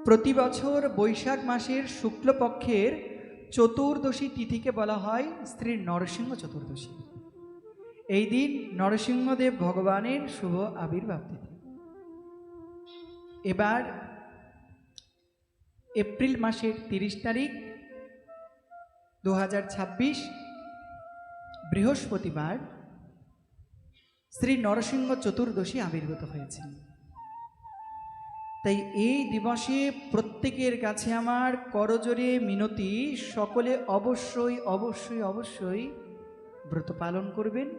প্রতি বছর বৈশাখ মাসের শুক্লপক্ষের চতুর্দশী তিথিকে বলা হয় শ্রী নরসিংহ চতুর্দশী। এই দিন নরসিংহদেব ভগবানের শুভ আবির্ভাব তিথি। এবার এপ্রিল মাসের 30 তারিখ 2026 বৃহস্পতিবার শ্রী নরসিংহ চতুর্দশী আবির্ভূত হয়েছে। তাই এই দিবসে প্রত্যেকের কাছে আমার করজোরে মিনতি, সকলে অবশ্যই অবশ্যই অবশ্যই ব্রত পালন করবেন।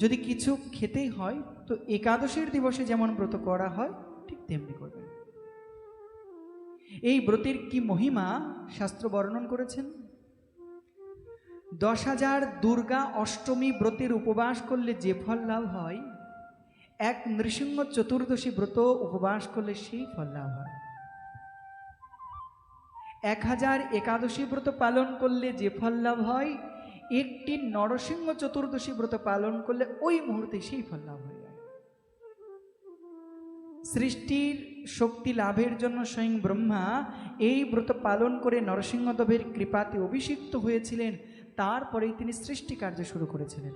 যদি কিছু খেতেই হয় তো একাদশীর দিবসে যেমন ব্রত করা হয় ঠিক তেমনি করবেন। এই ব্রতের কি মহিমা শাস্ত্র বর্ণন করেছেন। 10,000 দুর্গা অষ্টমী ব্রতের উপবাস করলে যে ফল লাভ হয়, এক নৃসিংহ চতুর্দশী ব্রত উপবাস করলে সেই ফল লাভ হয়। 1000 একাদশী ব্রত পালন করলে যে ফল লাভ হয়, একটি নরসিংহ চতুর্দশী ব্রত পালন করলে ওই মুহূর্তে সেই ফল লাভ হয়ে যায়। সৃষ্টির শক্তি লাভের জন্য স্বয়ং ব্রহ্মা এই ব্রত পালন করে নরসিংহদেবের কৃপাতে অভিষিক্ত হয়েছিলেন। তারপরেই তিনি সৃষ্টি কার্য শুরু করেছিলেন।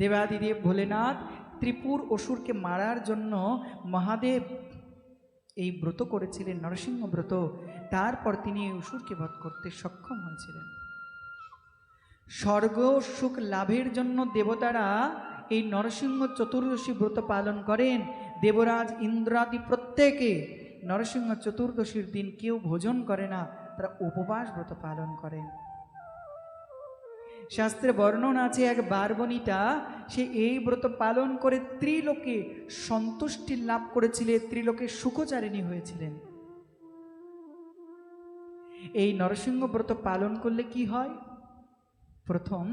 দেবাদিদেব ভোলেনাথ ত্রিপুর অসুরকে মারার জন্য মহাদেব এই ব্রত করেছিলেন, নরসিংহ ব্রত। তারপর তিনি এই অসুরকে বধ করতে সক্ষম হয়েছিলেন। স্বর্গ সুখ লাভের জন্য দেবতারা এই নরসিংহ চতুর্দশী ব্রত পালন করেন। দেবরাজ ইন্দ্রাদি প্রত্যেকে নরসিংহ চতুর্দশীর দিন কেউ ভোজন করে না, তারা উপবাস ব্রত পালন করেন। শাস্ত্রে বর্ণন আছে, এক বারবনিতা সে এই ব্রত পালন করে ত্রিলোকে সন্তুষ্টি লাভ করেছিলেন, ত্রিলোকে সুখচারিণী হয়েছিলেন। এই নরসিংহ ব্রত পালন করলে কি হয়? প্রথম,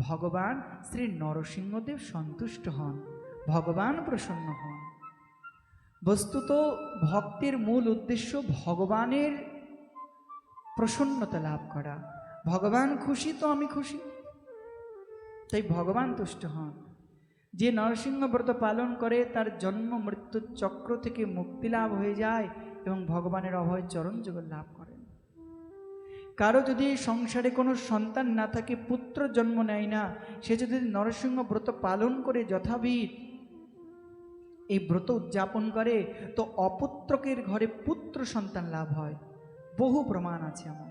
ভগবান শ্রী নরসিংহদেব সন্তুষ্ট হন, ভগবান প্রসন্ন হন। বস্তুত ভক্তের মূল উদ্দেশ্য ভগবানের প্রসন্নতা লাভ করা। ভগবান খুশি তো আমি খুশি, তাই ভগবান তুষ্ট হন। যে নরসিংহ ব্রত পালন করে তার জন্ম মৃত্যুর চক্র থেকে মুক্তি লাভ হয়ে যায় এবং ভগবানের অভয় চরণ যুগল লাভ করেন। কারো যদি সংসারে কোনো সন্তান না থাকে, পুত্র জন্ম নেয় না, সে যদি নরসিংহ ব্রত পালন করে যথাবিধ এই ব্রত উদযাপন করে তো অপুত্রকের ঘরে পুত্র সন্তান লাভ হয়। বহু প্রমাণ আছে এমন।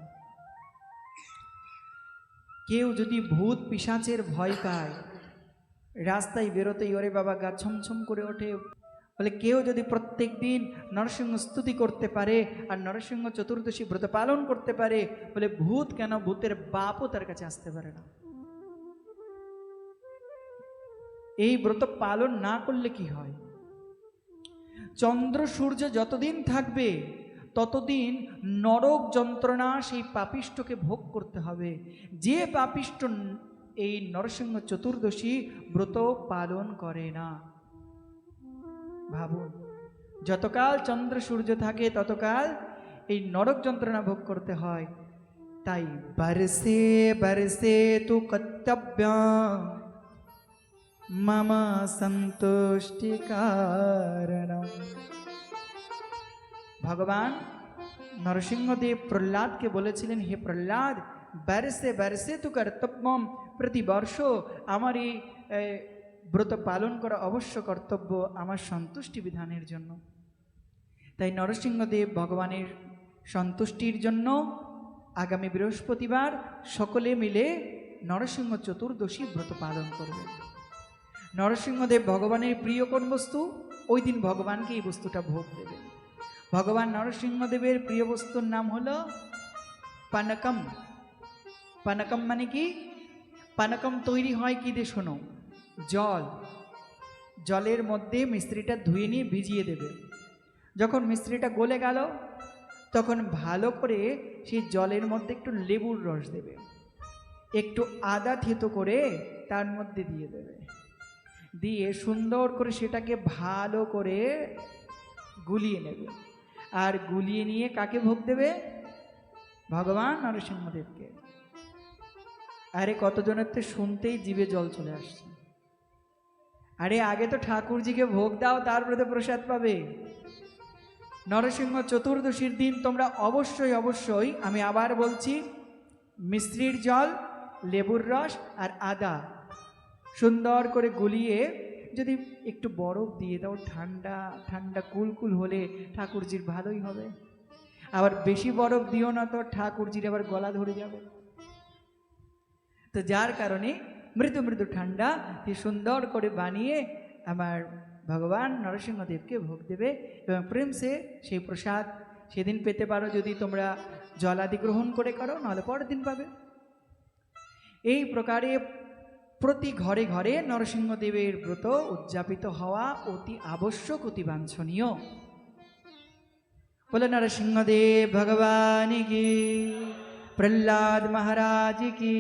কেউ যদি ভূত পিশাচের ভয় পায়, রাস্তায় বেরোতেই ওরে বাবা গা ছমছম করে ওঠে, বলে কেউ যদি প্রত্যেক দিন নরসিংহ স্তুতি করতে পারে আর নরসিংহ চতুর্দশী ব্রত পালন করতে পারে, বলে ভূত কেন, ভূতের বাপও তার কাছে আসতে পারে না। এই ব্রত পালন না করলে কি হয়? চন্দ্র সূর্য যতদিন থাকবে ততদিন নরক যন্ত্রণা সেই পাপিষ্ঠকে ভোগ করতে হবে। যে পাপিষ্ঠ এই নরসিংহ চতুর্দশী ব্রত পালন করে না, ভাবুন, যতকাল চন্দ্র সূর্য থাকে ততকাল এই নরক যন্ত্রণা ভোগ করতে হয়। তাই বরসে বরসে তু কর্তব্য মম সন্তুষ্টি কারণম। ভগবান নরসিংহদেব প্রহ্লাদকে বলেছিলেন, হে প্রহ্লাদ, বরসে বরসে তু কর্তব্যম, প্রতি বর্ষ আমার এই ব্রত পালন করা অবশ্য কর্তব্য আমার সন্তুষ্টি বিধানের জন্য। তাই নরসিংহদেব ভগবানের সন্তুষ্টির জন্য আগামী বৃহস্পতিবার সকলে মিলে নরসিংহ চতুর্দশী ব্রত পালন করবেন। নরসিংহদেব ভগবানের প্রিয় কোন বস্তু, ওই দিন ভগবানকে এই বস্তুটা ভোগ দেবেন। ভগবান নরসিংহদেবের প্রিয় বস্তুর নাম হলো পানকম। পানকম মানে কি? পানকম তৈরি হয় কি দিয়ে শোনো, জল, জলের মধ্যে মিশ্রিটা ধুয়ে নিয়ে ভিজিয়ে দেবে। যখন মিশ্রিটা গলে গেল তখন ভালো করে সেই জলের মধ্যে একটু লেবুর রস দেবে, একটু আদা থেতো করে তার মধ্যে দিয়ে দেবে, দিয়ে সুন্দর করে সেটাকে ভালো করে গুলিয়ে নেবে। আর গুলিয়ে নিয়ে কাকে ভোগ দেবে? ভগবান নরসিংহদেবকে। আরে কতজনের তো শুনতেই জিভে জল চলে আসছে। আরে আগে তো ঠাকুরজিকে ভোগ দাও, তারপরে তো প্রসাদ পাবে। নরসিংহ চতুর্দশীর দিন তোমরা অবশ্যই অবশ্যই, আমি আবার বলছি, মিশ্রির জল, লেবুর রস আর আদা সুন্দর করে গুলিয়ে যদি একটু বরফ দিয়ে দাও, ঠান্ডা ঠান্ডা কুলকুল হলে ঠাকুরজির ভালোই হবে। আবার বেশি বরফ দিও না, তো ঠাকুরজির আবার গলা ধরে যাবে। তো যার কারণে মৃদু মৃদু ঠান্ডা দিয়ে সুন্দর করে বানিয়ে আমার ভগবান নরসিংহদেবকে ভোগ দেবে এবং প্রেম সে সেই প্রসাদ সেদিন পেতে পারো, যদি তোমরা জলাদি গ্রহণ করে করো, নাহলে পরের দিন পাবে। এই প্রকারে প্রতি ঘরে ঘরে নরসিংহদেবের ব্রত উদযাপিত হওয়া অতি আবশ্যক, অতি বাঞ্ছনীয়। বলে নরসিংহদেব ভগবান কি, প্রহ্লাদ মহারাজ কি।